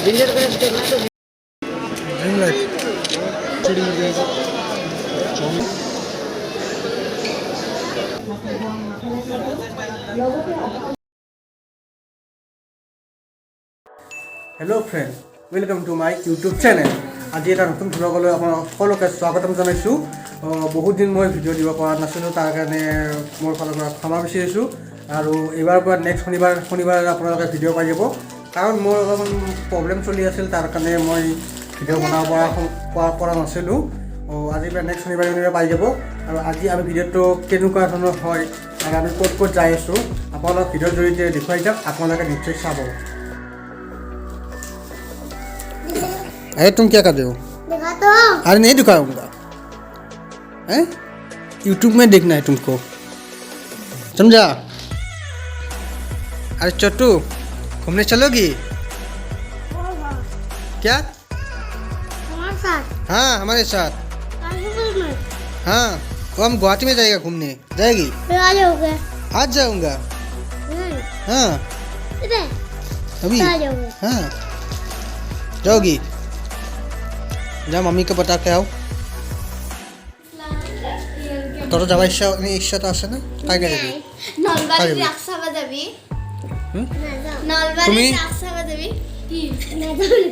Ginger crush देखना तो dream light hello friend welcome to my YouTube channel आज এটা নতুন ব্লগলৈ আপোনাক সকলোকে স্বাগতম জনাইছোঁ বহুত দিন মই ভিডিঅ' দিব পৰা নাছিলোঁ তাৰ কাৰণে মোৰ ফালৰ পৰা ক্ষমা বিচাৰিছোঁ আৰু এইবাৰ পৰা নেক্সট শনিবাৰ আপোনালোকে ভিডিঅ' পাই যাব কাৰণ মোৰ অলপমান প্ৰব্লেম চলি আছিল তাৰ কাৰণে মই ভিডিঅ' বনাব পৰা নাছিলোঁ আজিৰ পৰা নেক্সট শনিবাৰে পাই যাব আৰু আজি আমি ভিডিঅ'টো কেনেকুৱা ধৰণৰ হয় আৰু আমি ক'ত যাই আছোঁ আপোনালোক ভিডিঅ'ৰ জৰিয়তে দেখুৱাই যাম আপোনালোকে নিশ্চয় চাব। अरे तुम क्या कर रहे हो? दिखा तो अरे नहीं दिखाऊंगा हैं यूट्यूब में देखना है तुमको समझा। अरे चट्टू घूमने चलोगी क्या? हमारे साथ हाँ हमारे साथ कानपुर में हाँ वो हम गुवाहाटी में जाएगा घूमने जाएगी फिर आ जाओगे आज जाऊंगा हाँ इधर अभी आ जाओगे हाँ जाओगी जा मम्मी को बता के आओ তোর যাওয়ার ইচ্ছা তো আছে না কাকে যাবি নলবাৰী ৰাস্তা যাবি নলবাৰী তুমি- ৰাস্তা যাবি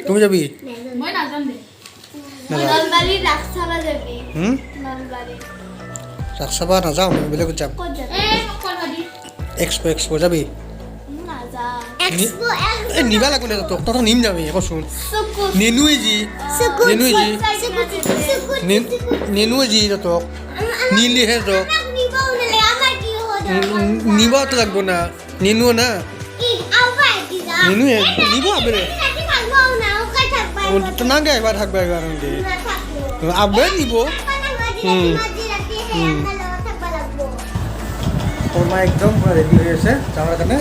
তুমি যাবি মই নাজানো দে নলবাৰী ৰাস্তা যাবি হুম নলবাৰী ৰাস্তাবা নাযাওঁ আমি বেলেগত যাম ক'ত যাবি কলবাৰী এক্সপো যাবি নাযাওঁ এক্সপো এই নিবা লাগিব দে তোক তই নিম যাবি কচোন সুকুট নেনুৱে যি সুকুট নেনুৱে যি সুকুট নেনুৱে যি তোক নিলিহে তোক নিবাও নালাগে আমাৰ কি হ'ব নিবাতো লাগব না নেনুৱ না কি আউবাই কি যা নেনুৱে নিব আবেৰে থাকি থাকবাও না ওকে থাকবাই তো নাগে এবাৰ থাকবা এবাৰ দে নাথাকো আবেৰে নিব মা একদম পুৰা ৰেডি হৈ আছে যাবৰ কাৰণে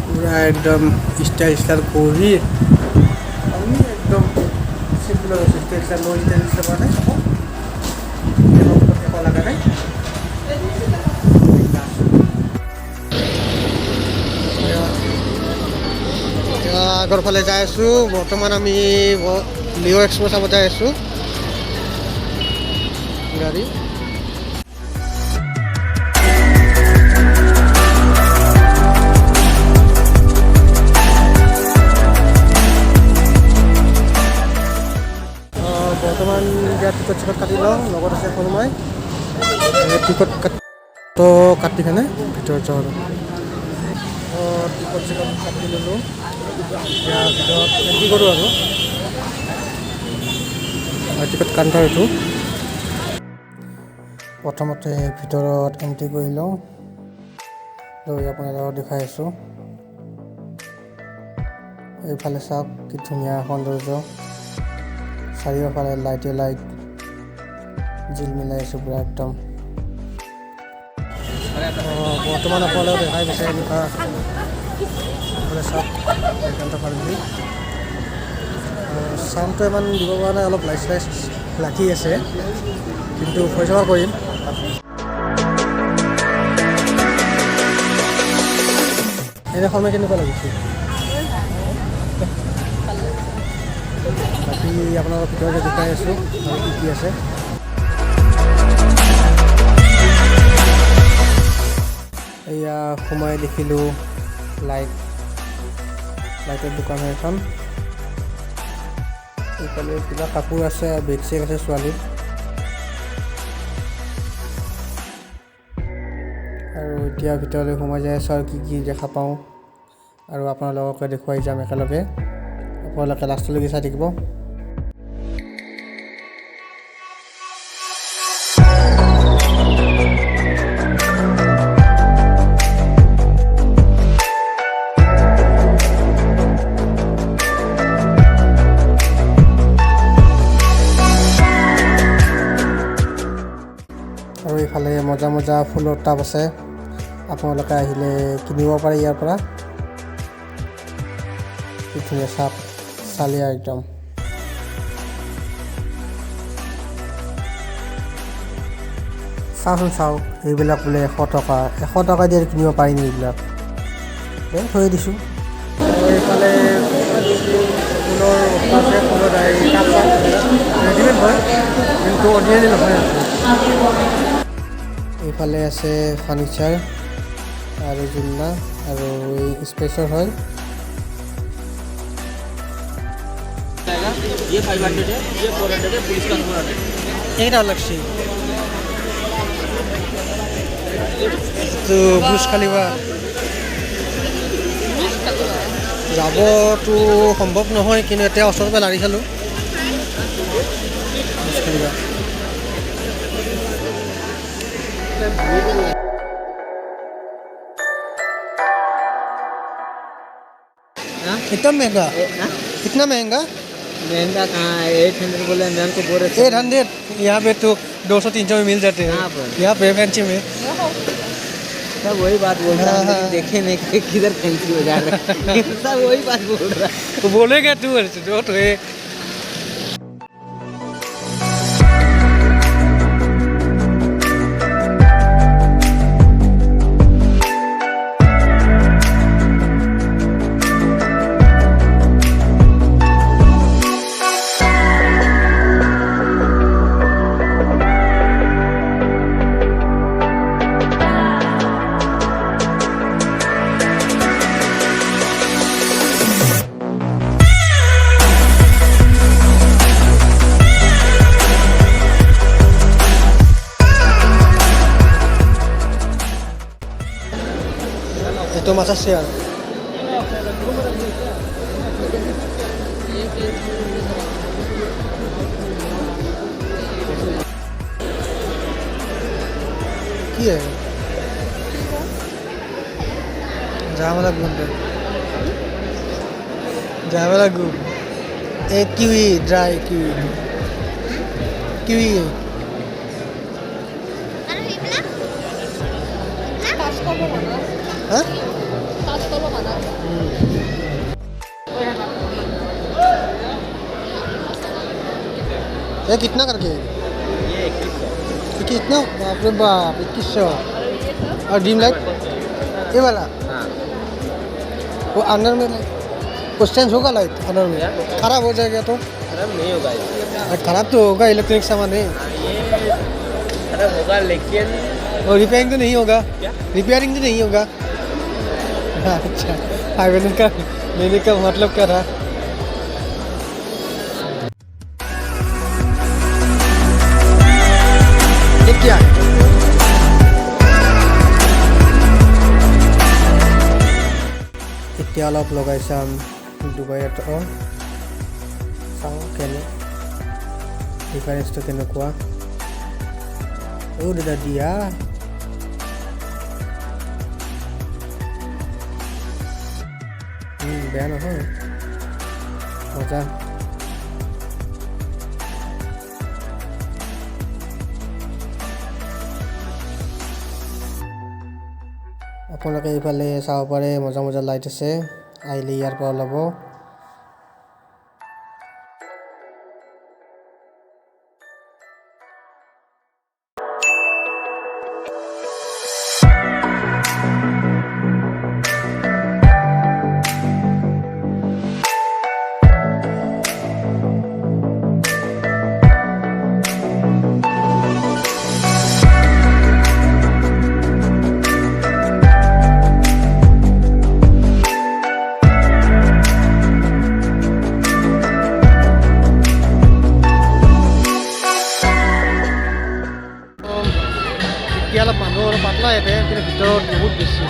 পুৰা একদম ষ্টাইল কৰি আমি একদম চিম্পল আছোঁ ষ্টাইল লৈ ষ্টাইল কৰা নাই চাব লগা নাই আগৰ ফালে যাই আছোঁ বৰ্তমান আমি লিঅ' এক্সপো চাব যাই আছোঁ গাড়ী বৰ্তমান এতিয়া টিকট চিকট কাটি লওঁ লগত আছে কোনোবাই টিকট কাটি কেনে ভিতৰত যাওঁ টিকট চিকট কাটি ল'লোঁ এতিয়া ভিতৰত এণ্ট্ৰি কৰোঁ আৰু টিকট কাউণ্টাৰটো প্ৰথমতে ভিতৰত এণ্ট্ৰি কৰি লওঁ লৈ আপোনালোকক দেখাই আছোঁ এইফালে চাওক কি ধুনীয়া সৌন্দৰ্য চাৰিওফালে লাইট জিলমিলাই আছোঁ পূৰা একদম বৰ্তমান আপোনালোকক দেখাই দিছে এনেকুৱা এইফালে চাওক একান্ত পাৰি চাউণ্ডটো ইমান দিব পৰা নাই অলপ লাইট লাগি আছে কিন্তু হৈ যাব কৰিম এনে সময় কেনেকুৱা লাগিছে বাকী আপোনালোকৰ ভিতৰতে দেখাই আছোঁ আৰু কি আছে এয়া সোমাই দেখিলোঁ লাইটৰ দোকান এখন এইফালে কিবা কাপোৰ আছে বেগ চেগ আছে ছোৱালীৰ আৰু এতিয়া ভিতৰলৈ সোমাই যাই আছোঁ আৰু কি দেখা পাওঁ আৰু আপোনালোককে দেখুৱাই যাম একেলগে আপোনালোকে লাষ্টলৈকে চাই থাকিব আৰু এইফালে মজা ফুলৰ টাব আছে আপোনালোকে আহিলে কিনিব পাৰে ইয়াৰ পৰা কি ধুনীয়া চালিয়া একদম চাওঁচোন চাওঁ এইবিলাক বোলে 100 টকা দিয়ে কিনিব পাৰি নি এইবিলাক থৈ দিছোঁ এইফালে অৰিজিনেলি নহয় আছে। এইফালে আছে ফাৰ্নিচাৰ আৰু জিন্না আৰু এই স্পেচৰ হয়। ये 500 है, ये 400 है, पुलिस का 400 এইটা লাগছে তো বুজ খালিবা যাবতো সম্ভৱ নহয়, কিন্তু এতিয়া ওচৰৰ পৰা লাৰি চালোঁ বুজ খালিবা। इतना महंगा इतना महंगा महंगा कहाँ है? 800 बोले मैम को बोल रहे 800 यहाँ पे तो 200-300 में मिल जाते हैं कहाँ पर? यहाँ पे फैंसी में। सब वही बात बोल रहा है, हाँ। लेकिन देखे नहीं कि किधर फैंसी हो जा रहा है। सब वही बात बोल रहा है। तो बोलेगा तू जो तो है। Itu masa siang. Iya. Jangan lagu nih. Jangan lagu. Kiwi, dry kiwi. Kiwi. Ano ibla? Hah? ये कितना करके है? ये 2100। कितना? बाप रे बाप 2100। और ड्रीम लाइट ये वाला हाँ वो अंदर में क्वेश्चन होगा लाइट अंदर में खराब हो जाएगा तो? खराब नहीं होगा ये। खराब तो होगा, इलेक्ट्रॉनिक सामान है। ये खराब होगा लेकिन और रिपेयरिंग तो नहीं होगा? क्या? रिपेयरिंग तो नहीं होगा? अच्छा 500 का लेने का मतलब क्या रहा? ये क्या है? এতিয়া অলপ লগাই চাম ডুবাইত চাওঁ কেনে ডিফাৰেঞ্চটো কেনেকুৱা। দাদা দিয়া বেয়া নহয়, মজা। আপোনালোকে এইফালে চাব পাৰে, মজা মজা লাইট আছে, আহিলে ইয়াৰ পৰা ল'ব। এতিয়া অলপ মানুহ অলপ পাতলা ইয়াতে, কিন্তু ভিতৰত বহুত বেছি,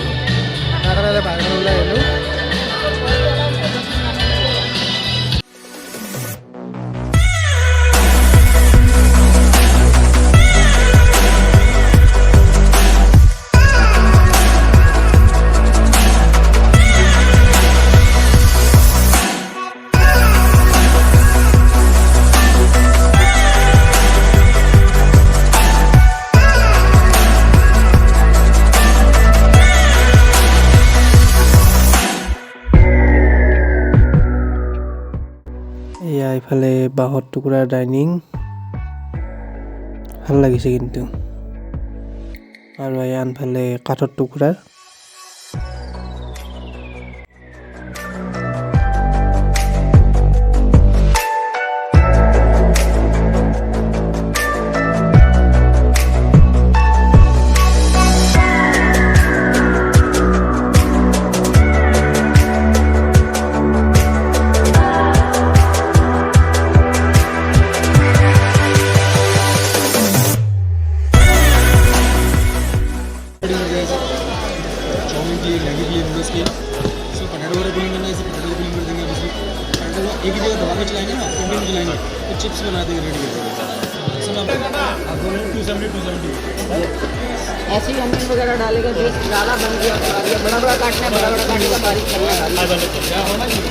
তাৰ কাৰণে বাহিৰত ওলাই আহিলোঁ। এয়া এইফালে বাঁহৰ টুকুৰাৰ ডাইনিং, ভাল লাগিছে কিন্তু। আৰু এয়া আনফালে কাঠৰ টুকুৰাৰ। एक ही जगह दबा के चलाएंगे ना कंटिन्यू चलाएंगे तो चिप्स बना देंगे रेडी कर देंगे सब आप बोलो 270 ऐसे ही अनियन वगैरह डालेगा जो ज़्यादा बन गया बड़ा बड़ा काटना है बड़ा बड़ा काटने का बारीक करना है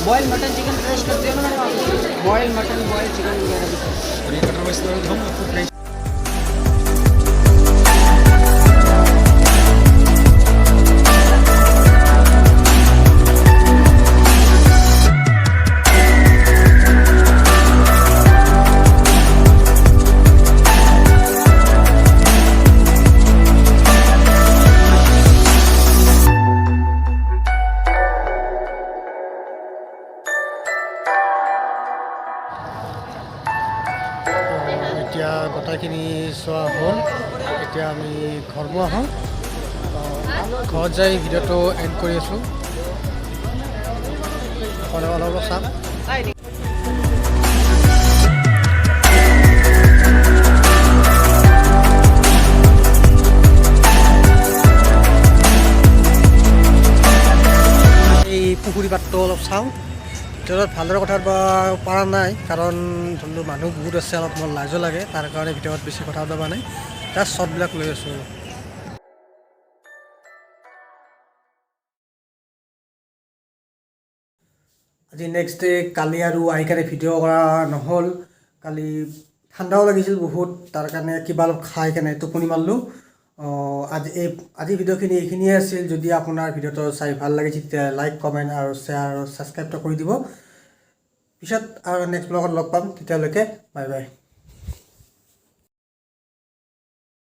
बॉयल मटन चिकन फ्रेश करते हो ना बॉयल मटन बॉयल चिकन वगैरह भी और ये कटर वाइस हम आपको फ्राई এতিয়া গোটাইখিনি চোৱা হ'ল এতিয়া আমি ঘৰলৈ আহোঁ ঘৰত যাই ভিডিঅ'টো এণ্ড কৰি আছোঁ অলপ চাম এই পুখুৰী পাতটো অলপ চাওঁ ভিতৰত ভালদৰে কথা পৰা নাই কাৰণ যোনটো মানুহ বহুত আছে অলপ মোৰ লাজো লাগে তাৰ কাৰণে ভিতৰত বেছি কথা পতা নাই তাৰ শ্বটবিলাক লৈ আছোঁ আজি নেক্সট ডে কালি আৰু আহি কাৰণে ভিডিঅ' কৰা নহ'ল কালি ঠাণ্ডাও লাগিছিল বহুত তাৰ কাৰণে কিবা অলপ খাই কেনে টোপনি মাৰিলোঁ আজি ভিডিঅ'খিনি এইখিনিয়ে আছিল যদি আপোনাৰ ভিডিঅ'টো চাই ভাল লাগে তেতিয়া লাইক কমেণ্ট আৰু শ্বেয়াৰ আৰু ছাবস্ক্ৰাইবটো কৰি দিব পিছত আৰু নেক্সট ব্লগত লগ পাম তেতিয়ালৈকে বাই বাই